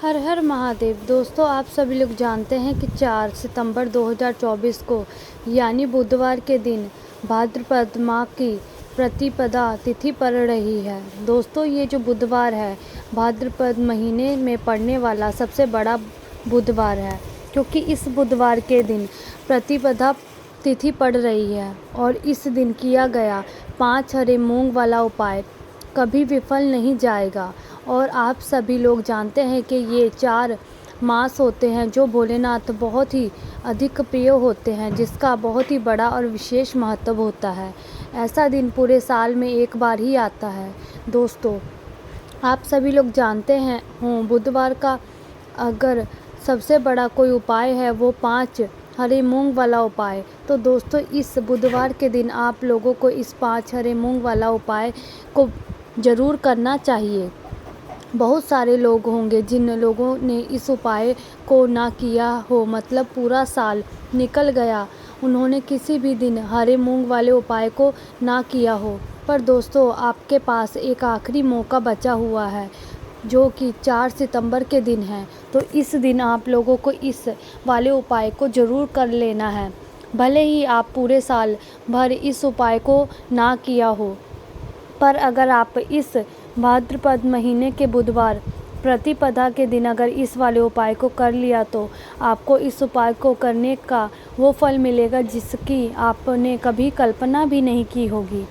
हर हर महादेव। दोस्तों, आप सभी लोग जानते हैं कि 4 सितंबर 2024 को यानी बुधवार के दिन भाद्रपद माह की प्रतिपदा तिथि पड़ रही है। दोस्तों, ये जो बुधवार है भाद्रपद महीने में पड़ने वाला सबसे बड़ा बुधवार है, क्योंकि इस बुधवार के दिन प्रतिपदा तिथि पड़ रही है और इस दिन किया गया 5 हरे मूंग वाला उपाय कभी विफल नहीं जाएगा। और आप सभी लोग जानते हैं कि ये 4 मास होते हैं जो भोलेनाथ बहुत ही अधिक प्रिय होते हैं, जिसका बहुत ही बड़ा और विशेष महत्व होता है। ऐसा दिन पूरे साल में एक बार ही आता है। दोस्तों, आप सभी लोग जानते हैं बुधवार का अगर सबसे बड़ा कोई उपाय है वो 5 हरे मूंग वाला उपाय। तो दोस्तों, इस बुधवार के दिन आप लोगों को इस 5 हरे मूंग वाला उपाय को ज़रूर करना चाहिए। बहुत सारे लोग होंगे जिन लोगों ने इस उपाय को ना किया हो, मतलब पूरा साल निकल गया, उन्होंने किसी भी दिन हरे मूंग वाले उपाय को ना किया हो। पर दोस्तों, आपके पास एक आखिरी मौका बचा हुआ है जो कि 4 सितंबर के दिन है। तो इस दिन आप लोगों को इस वाले उपाय को ज़रूर कर लेना है, भले ही आप पूरे साल भर इस उपाय को ना किया हो। पर अगर आप इस भाद्रपद महीने के बुधवार प्रतिपदा के दिन अगर इस वाले उपाय को कर लिया तो आपको इस उपाय को करने का वो फल मिलेगा जिसकी आपने कभी कल्पना भी नहीं की होगी।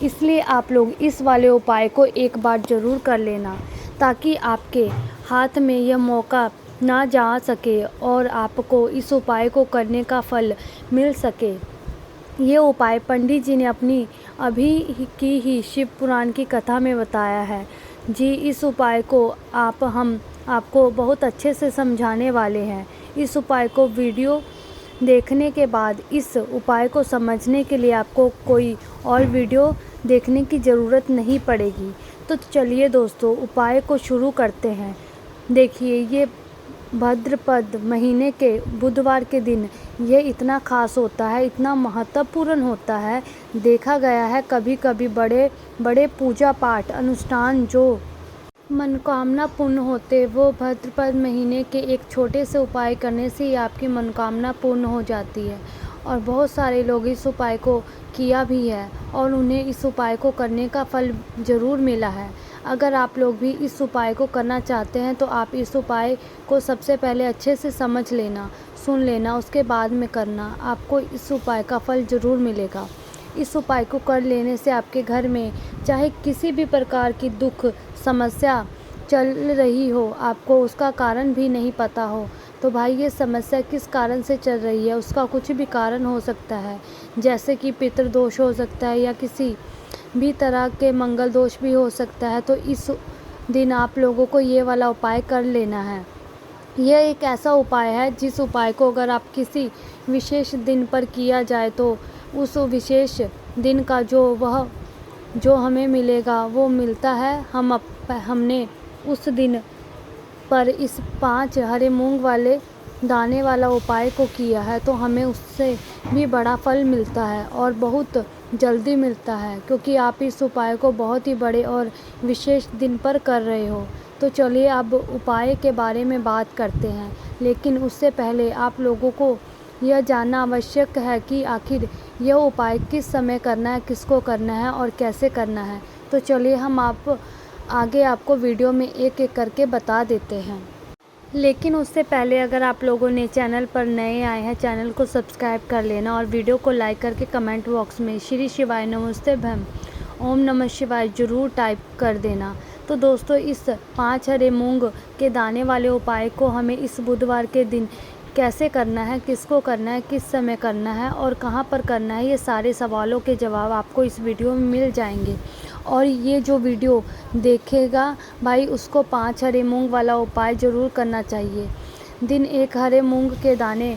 इसलिए आप लोग इस वाले उपाय को एक बार ज़रूर कर लेना, ताकि आपके हाथ में यह मौका ना जा सके और आपको इस उपाय को करने का फल मिल सके। ये उपाय पंडित जी ने अपनी अभी की ही शिव पुराण की कथा में बताया है जी। इस उपाय को हम आपको बहुत अच्छे से समझाने वाले हैं। इस उपाय को वीडियो देखने के बाद इस उपाय को समझने के लिए आपको कोई और वीडियो देखने की ज़रूरत नहीं पड़ेगी। तो चलिए दोस्तों, उपाय को शुरू करते हैं। देखिए, ये भाद्रपद महीने के बुधवार के दिन ये इतना खास होता है, इतना महत्वपूर्ण होता है। देखा गया है कभी कभी बड़े बड़े पूजा पाठ अनुष्ठान जो मनोकामना पूर्ण होते, वो भाद्रपद महीने के एक छोटे से उपाय करने से ही आपकी मनोकामना पूर्ण हो जाती है। और बहुत सारे लोग इस उपाय को किया भी है और उन्हें इस उपाय को करने का फल ज़रूर मिला है। अगर आप लोग भी इस उपाय को करना चाहते हैं तो आप इस उपाय को सबसे पहले अच्छे से समझ लेना, सुन लेना, उसके बाद में करना। आपको इस उपाय का फल ज़रूर मिलेगा। इस उपाय को कर लेने से आपके घर में चाहे किसी भी प्रकार की दुख समस्या चल रही हो, आपको उसका कारण भी नहीं पता हो, तो भाई ये समस्या किस कारण से चल रही है उसका कुछ भी कारण हो सकता है, जैसे कि पितृदोष हो सकता है या किसी भी तरह के मंगल दोष भी हो सकता है। तो इस दिन आप लोगों को ये वाला उपाय कर लेना है। यह एक ऐसा उपाय है जिस उपाय को अगर आप किसी विशेष दिन पर किया जाए तो उस विशेष दिन का जो हमें मिलेगा वो मिलता है। हमने उस दिन पर इस 5 हरे मूंग वाले दाने वाला उपाय को किया है तो हमें उससे भी बड़ा फल मिलता है और बहुत जल्दी मिलता है, क्योंकि आप इस उपाय को बहुत ही बड़े और विशेष दिन पर कर रहे हो। तो चलिए अब उपाय के बारे में बात करते हैं, लेकिन उससे पहले आप लोगों को यह जानना आवश्यक है कि आखिर यह उपाय किस समय करना है, किसको करना है और कैसे करना है। तो चलिए हम आगे आपको वीडियो में एक एक करके बता देते हैं। लेकिन उससे पहले अगर आप लोगों ने चैनल पर नए आए हैं, चैनल को सब्सक्राइब कर लेना और वीडियो को लाइक करके कमेंट बॉक्स में श्री शिवाय नमस्ते भम ओम नमः शिवाय ज़रूर टाइप कर देना। तो दोस्तों, इस 5 हरे मूंग के दाने वाले उपाय को हमें इस बुधवार के दिन कैसे करना है, किसको करना है, किस समय करना है और कहाँ पर करना है, ये सारे सवालों के जवाब आपको इस वीडियो में मिल जाएंगे। और ये जो वीडियो देखेगा भाई, उसको 5 हरे मूंग वाला उपाय ज़रूर करना चाहिए। दिन एक हरे मूंग के दाने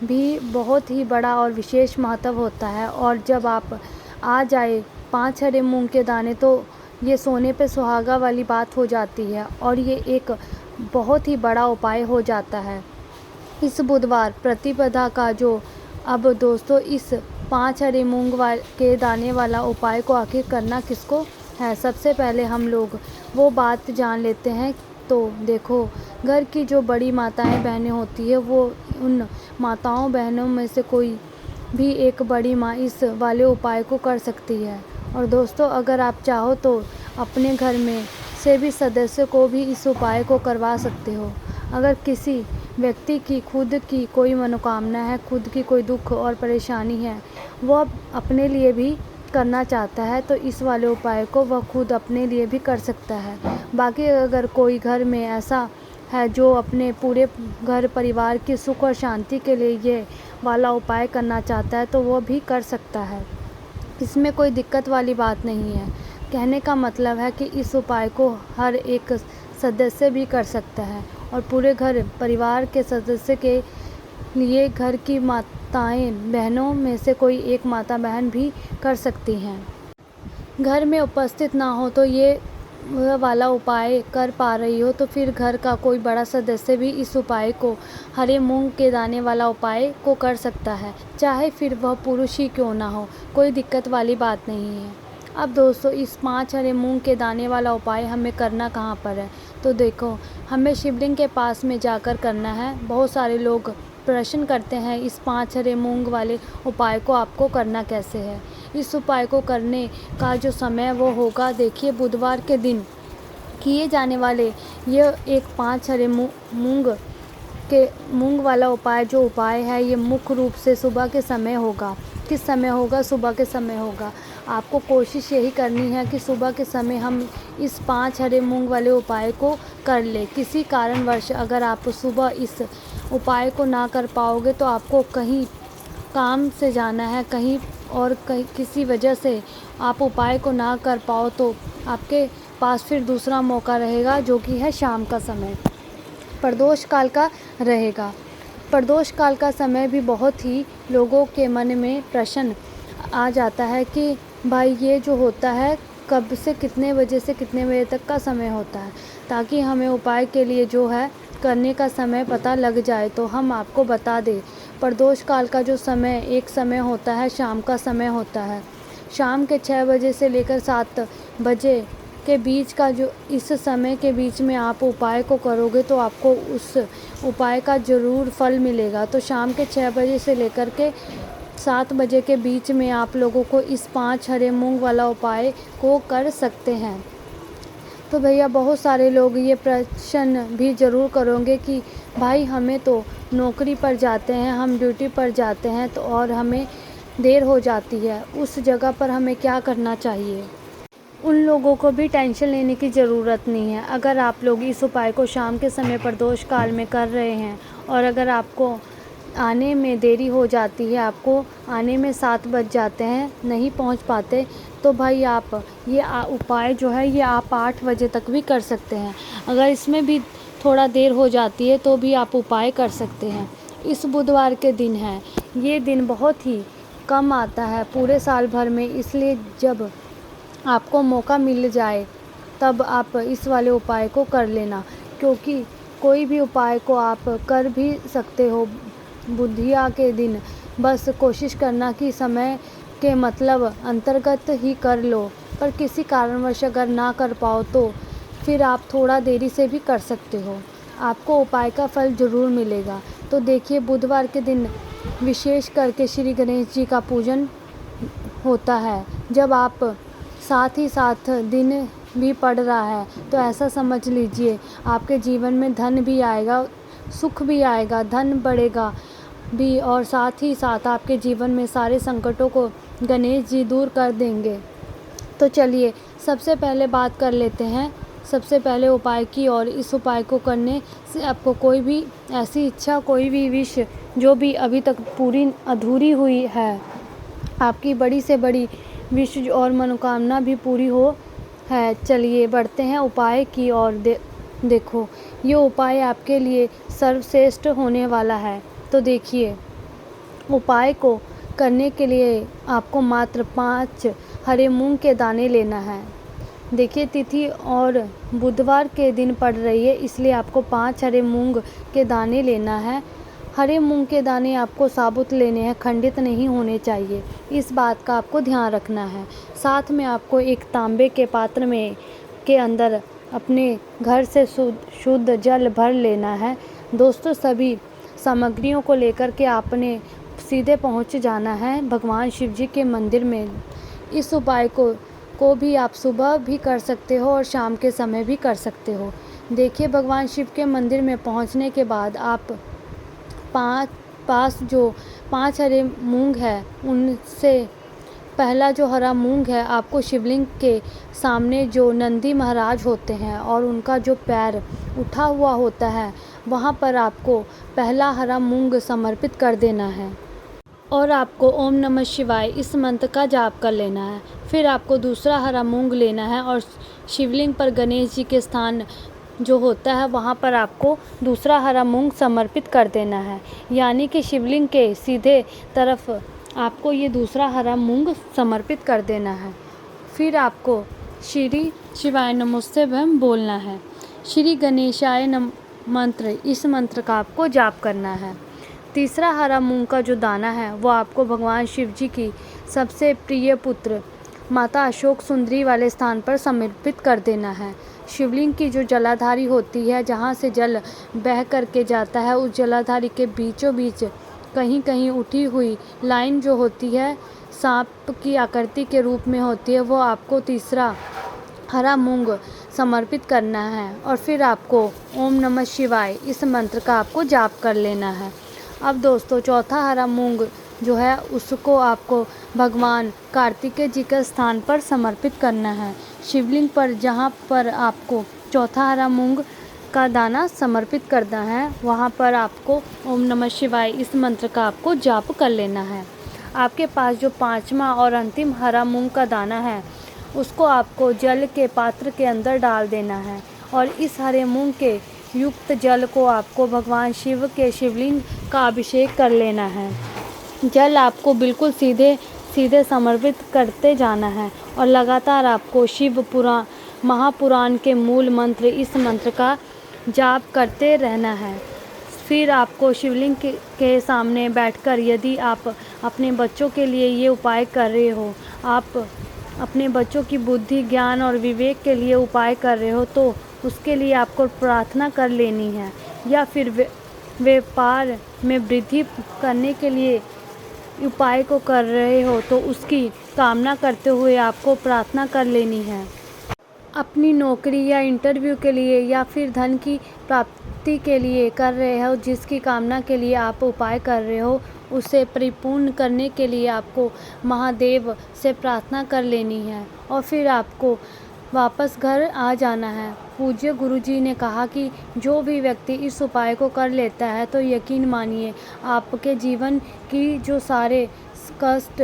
भी बहुत ही बड़ा और विशेष महत्व होता है। और जब आप आ जाए 5 हरे मूंग के दाने तो ये सोने पे सुहागा वाली बात हो जाती है और ये एक बहुत ही बड़ा उपाय हो जाता है। इस बुधवार प्रतिपदा का जो अब दोस्तों इस 5 हरे मूंग के दाने वाला उपाय को आखिर करना किसको है, सबसे पहले हम लोग वो बात जान लेते हैं तो देखो, घर की जो बड़ी माताएं बहनें होती है वो उन माताओं बहनों में से कोई भी एक बड़ी माँ इस वाले उपाय को कर सकती है। और दोस्तों, अगर आप चाहो तो अपने घर में से भी सदस्य को भी इस उपाय को करवा सकते हो। अगर किसी व्यक्ति की खुद की कोई मनोकामना है, खुद की कोई दुख और परेशानी है, वह अपने लिए भी करना चाहता है, तो इस वाले उपाय को वह खुद अपने लिए भी कर सकता है। बाकी अगर कोई घर में ऐसा है जो अपने पूरे घर परिवार की सुख और शांति के लिए ये वाला उपाय करना चाहता है, तो वह भी कर सकता है। इसमें कोई दिक्कत वाली बात नहीं है। कहने का मतलब है कि इस उपाय को हर एक सदस्य भी कर सकता है और पूरे घर परिवार के सदस्य के लिए घर की माताएं बहनों में से कोई एक माता बहन भी कर सकती हैं। घर में उपस्थित ना हो तो ये वह वाला उपाय कर पा रही हो तो फिर घर का कोई बड़ा सदस्य भी इस उपाय को, हरे मूंग के दाने वाला उपाय को कर सकता है, चाहे फिर वह पुरुष ही क्यों ना हो। कोई दिक्कत वाली बात नहीं है। अब दोस्तों, इस 5 हरे मूंग के दाने वाला उपाय हमें करना कहाँ पर है? तो देखो, हमें शिवलिंग के पास में जाकर करना है। बहुत सारे लोग प्रश्न करते हैं इस 5 हरे मूंग वाले उपाय को आपको करना कैसे है। इस उपाय को करने का जो समय वो होगा, देखिए, बुधवार के दिन किए जाने वाले ये एक 5 हरे मूंग वाला उपाय जो उपाय है, ये मुख्य रूप से सुबह के समय होगा। किस समय होगा? सुबह के समय होगा। आपको कोशिश यही करनी है कि सुबह के समय हम इस 5 हरे मूंग वाले उपाय को कर ले। किसी कारणवश अगर आप सुबह इस उपाय को ना कर पाओगे तो आपको कहीं काम से जाना है, कहीं और कहीं किसी वजह से आप उपाय को ना कर पाओ तो आपके पास फिर दूसरा मौका रहेगा, जो कि है शाम का समय, प्रदोष काल का रहेगा। प्रदोष काल का समय भी बहुत ही लोगों के मन में प्रश्न आ जाता है कि भाई ये जो होता है कब से कितने बजे से कितने बजे तक का समय होता है, ताकि हमें उपाय के लिए जो है करने का समय पता लग जाए। तो हम आपको बता दें, प्रदोष काल का जो समय एक समय होता है, शाम का समय होता है। शाम के 6 बजे से लेकर 7 बजे के बीच का जो इस समय के बीच में आप उपाय को करोगे तो आपको उस उपाय का ज़रूर फल मिलेगा। तो शाम के 6 बजे से लेकर के 7 बजे के बीच में आप लोगों को इस 5 हरे मूंग वाला उपाय को कर सकते हैं। तो भैया, बहुत सारे लोग ये प्रश्न भी ज़रूर करोगे कि भाई हमें तो नौकरी पर जाते हैं, हम ड्यूटी पर जाते हैं तो और हमें देर हो जाती है, उस जगह पर हमें क्या करना चाहिए? उन लोगों को भी टेंशन लेने की ज़रूरत नहीं है। अगर आप लोग इस उपाय को शाम के समय प्रदोष काल में कर रहे हैं और अगर आपको आने में देरी हो जाती है, आपको आने में 7 बज जाते हैं, नहीं पहुंच पाते, तो भाई आप ये उपाय जो है ये आप 8 बजे तक भी कर सकते हैं। अगर इसमें भी थोड़ा देर हो जाती है तो भी आप उपाय कर सकते हैं। इस बुधवार के दिन है, ये दिन बहुत ही कम आता है पूरे साल भर में, इसलिए जब आपको मौका मिल जाए तब आप इस वाले उपाय को कर लेना, क्योंकि कोई भी उपाय को आप कर भी सकते हो बुधिया के दिन। बस कोशिश करना कि समय के मतलब अंतर्गत ही कर लो, पर किसी कारणवश अगर ना कर पाओ तो फिर आप थोड़ा देरी से भी कर सकते हो, आपको उपाय का फल ज़रूर मिलेगा। तो देखिए, बुधवार के दिन विशेष करके श्री गणेश जी का पूजन होता है। जब आप साथ ही साथ दिन भी पड़ रहा है तो ऐसा समझ लीजिए आपके जीवन में धन भी आएगा, सुख भी आएगा, धन बढ़ेगा भी, और साथ ही साथ आपके जीवन में सारे संकटों को गणेश जी दूर कर देंगे। तो चलिए, सबसे पहले बात कर लेते हैं सबसे पहले उपाय की। और इस उपाय को करने से आपको कोई भी ऐसी इच्छा, कोई भी विश जो भी अभी तक पूरी अधूरी हुई है, आपकी बड़ी से बड़ी विश और मनोकामना भी पूरी हो है। चलिए बढ़ते हैं उपाय की ओर। देखो, ये उपाय आपके लिए सर्वश्रेष्ठ होने वाला है। तो देखिए, उपाय को करने के लिए आपको मात्र 5 हरे मूंग के दाने लेना है। देखिए, तिथि और बुधवार के दिन पड़ रही है, इसलिए आपको 5 हरे मूंग के दाने लेना है। हरे मूंग के दाने आपको साबुत लेने हैं, खंडित नहीं होने चाहिए, इस बात का आपको ध्यान रखना है। साथ में आपको एक तांबे के पात्र में के अंदर अपने घर से शुद्ध जल भर लेना है। दोस्तों, सभी सामग्रियों को लेकर के आपने सीधे पहुंच जाना है भगवान शिव जी के मंदिर में। इस उपाय को भी आप सुबह भी कर सकते हो और शाम के समय भी कर सकते हो। देखिए, भगवान शिव के मंदिर में पहुंचने के बाद आप पास जो 5 हरे मूंग है, उनसे पहला जो हरा मूंग है, आपको शिवलिंग के सामने जो नंदी महाराज होते हैं और उनका जो पैर उठा हुआ होता है, वहाँ पर आपको पहला हरा मूंग समर्पित कर देना है और आपको ओम नमः शिवाय इस मंत्र का जाप कर लेना है। फिर आपको दूसरा हरा मूंग लेना है और शिवलिंग पर गणेश जी के स्थान जो होता है, वहाँ पर आपको दूसरा हरा मूंग समर्पित कर देना है। यानी कि शिवलिंग के सीधे तरफ आपको ये दूसरा हरा मूंग समर्पित कर देना है। फिर आपको श्री शिवाय नमोस्तुभ्यं बोलना है। श्री गणेशाय नम मंत्र, इस मंत्र का आपको जाप करना है। तीसरा हरा मूंग का जो दाना है, वो आपको भगवान शिव जी की सबसे प्रिय पुत्र माता अशोक सुंदरी वाले स्थान पर समर्पित कर देना है। शिवलिंग की जो जलाधारी होती है, जहाँ से जल बह करके जाता है, उस जलाधारी के बीचों बीच कहीं कहीं उठी हुई लाइन जो होती है, सांप की आकृति के रूप में होती है, वो आपको तीसरा हरा मूंग समर्पित करना है और फिर आपको ओम नमः शिवाय इस मंत्र का आपको जाप कर लेना है। अब दोस्तों, चौथा हरा मूंग जो है, उसको आपको भगवान कार्तिकेय जी के स्थान पर समर्पित करना है। शिवलिंग पर जहाँ पर आपको चौथा हरा मूंग का दाना समर्पित करना है, वहाँ पर आपको ओम नमः शिवाय इस मंत्र का आपको जाप कर लेना है। आपके पास जो पांचवा और अंतिम हरा मूंग का दाना है, उसको आपको जल के पात्र के अंदर डाल देना है और इस हरे मूंग के युक्त जल को आपको भगवान शिव के शिवलिंग का अभिषेक कर लेना है। जल आपको बिल्कुल सीधे सीधे समर्पित करते जाना है और लगातार आपको शिव महापुराण के मूल मंत्र, इस मंत्र का जाप करते रहना है। फिर आपको शिवलिंग के सामने बैठकर, यदि आप अपने बच्चों के लिए ये उपाय कर रहे हो, आप अपने बच्चों की बुद्धि, ज्ञान और विवेक के लिए उपाय कर रहे हो, तो उसके लिए आपको प्रार्थना कर लेनी है। या फिर व्यापार में वृद्धि करने के लिए उपाय को कर रहे हो, तो उसकी कामना करते हुए आपको प्रार्थना कर लेनी है। अपनी नौकरी या इंटरव्यू के लिए या फिर धन की प्राप्ति के लिए कर रहे हो, जिसकी कामना के लिए आप उपाय कर रहे हो, उसे परिपूर्ण करने के लिए आपको महादेव से प्रार्थना कर लेनी है और फिर आपको वापस घर आ जाना है। पूज्य गुरुजी ने कहा कि जो भी व्यक्ति इस उपाय को कर लेता है, तो यकीन मानिए आपके जीवन की जो सारे कष्ट,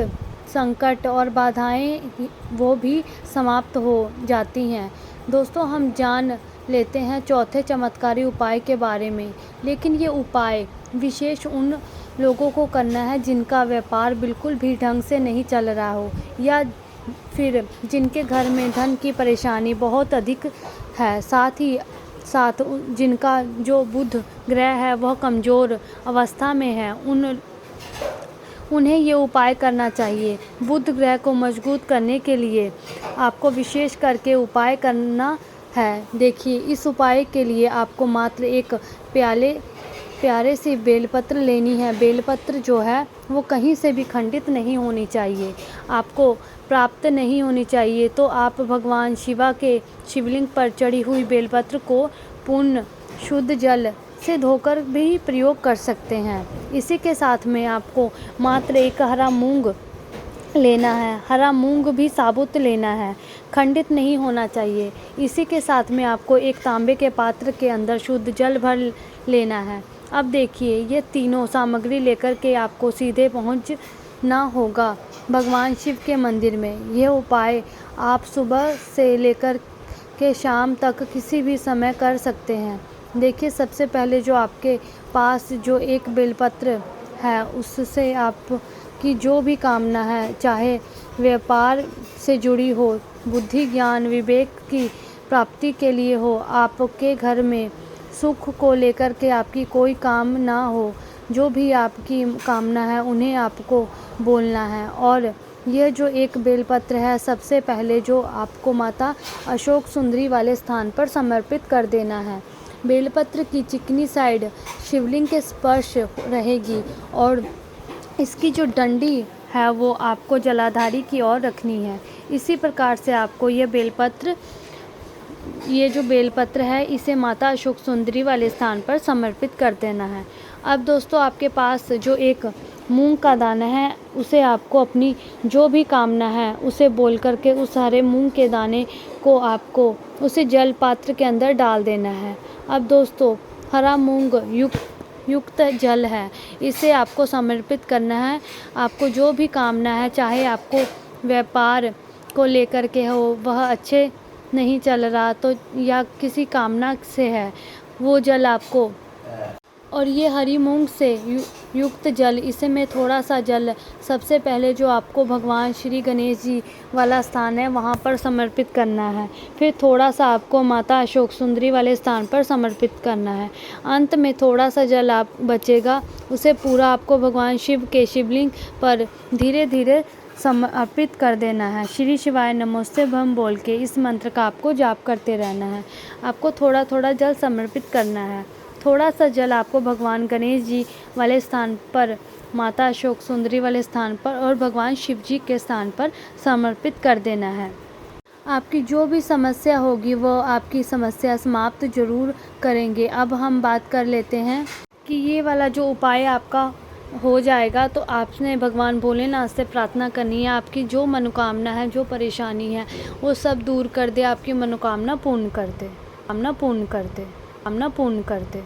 संकट और बाधाएं, वो भी समाप्त हो जाती हैं। दोस्तों, हम जान लेते हैं चौथे चमत्कारी उपाय के बारे में, लेकिन ये उपाय विशेष उन लोगों को करना है जिनका व्यापार बिल्कुल भी ढंग से नहीं चल रहा हो, या फिर जिनके घर में धन की परेशानी बहुत अधिक है, साथ ही साथ जिनका जो बुध ग्रह है वह कमज़ोर अवस्था में है, उन्हें ये उपाय करना चाहिए। बुध ग्रह को मजबूत करने के लिए आपको विशेष करके उपाय करना है। देखिए, इस उपाय के लिए आपको मात्र एक प्यारे सी बेलपत्र लेनी है। बेलपत्र जो है वो कहीं से भी खंडित नहीं होनी चाहिए, आपको प्राप्त नहीं होनी चाहिए। तो आप भगवान शिवा के शिवलिंग पर चढ़ी हुई बेलपत्र को पूर्ण शुद्ध जल से धोकर भी प्रयोग कर सकते हैं। इसी के साथ में आपको मात्र एक हरा मूंग लेना है। हरा मूंग भी साबुत लेना है, खंडित नहीं होना चाहिए। इसी के साथ में आपको एक तांबे के पात्र के अंदर शुद्ध जल भर लेना है। अब देखिए, ये तीनों सामग्री लेकर के आपको सीधे पहुंचना होगा भगवान शिव के मंदिर में। यह उपाय आप सुबह से लेकर के शाम तक किसी भी समय कर सकते हैं। देखिए, सबसे पहले जो आपके पास जो एक बेलपत्र है, उससे आपकी जो भी कामना है, चाहे व्यापार से जुड़ी हो, बुद्धि, ज्ञान, विवेक की प्राप्ति के लिए हो, आपके घर में सुख को लेकर के आपकी कोई कामना हो, जो भी आपकी कामना है उन्हें आपको बोलना है और यह जो एक बेलपत्र है सबसे पहले जो आपको माता अशोक सुंदरी वाले स्थान पर समर्पित कर देना है। बेलपत्र की चिकनी साइड शिवलिंग के स्पर्श रहेगी और इसकी जो डंडी है वो आपको जलाधारी की ओर रखनी है। इसी प्रकार से आपको ये जो बेलपत्र है इसे माता अशोक सुंदरी वाले स्थान पर समर्पित कर देना है। अब दोस्तों आपके पास जो एक मूंग का दाना है उसे आपको अपनी जो भी कामना है उसे बोल करके उस हरे मूंग के दाने को आपको उसे जल पात्र के अंदर डाल देना है। अब दोस्तों हरा मूंग युक्त जल है इसे आपको समर्पित करना है। आपको जो भी कामना है, चाहे आपको व्यापार को लेकर के हो, वह अच्छे नहीं चल रहा तो या किसी कामना से है, वो जल आपको, और ये हरी मूंग से युक्त जल, इसे में थोड़ा सा जल सबसे पहले जो आपको भगवान श्री गणेश जी वाला स्थान है वहाँ पर समर्पित करना है। फिर थोड़ा सा आपको माता अशोक सुंदरी वाले स्थान पर समर्पित करना है। अंत में थोड़ा सा जल आप बचेगा उसे पूरा आपको भगवान शिव के शिवलिंग पर धीरे धीरे समर्पित कर देना है। श्री शिवाय नमोस्ते भम बोल के इस मंत्र का आपको जाप करते रहना है। आपको थोड़ा थोड़ा जल समर्पित करना है। थोड़ा सा जल आपको भगवान गणेश जी वाले स्थान पर, माता अशोक सुंदरी वाले स्थान पर और भगवान शिव जी के स्थान पर समर्पित कर देना है। आपकी जो भी समस्या होगी वो आपकी समस्या समाप्त जरूर करेंगे। अब हम बात कर लेते हैं कि ये वाला जो उपाय आपका हो जाएगा तो आपने भगवान भोलेनाथ से प्रार्थना करनी है। आपकी जो मनोकामना है, जो परेशानी है वो सब दूर कर दे, आपकी मनोकामना पूर्ण कर दे, कामना पूर्ण कर दे, कामना पूर्ण कर दे।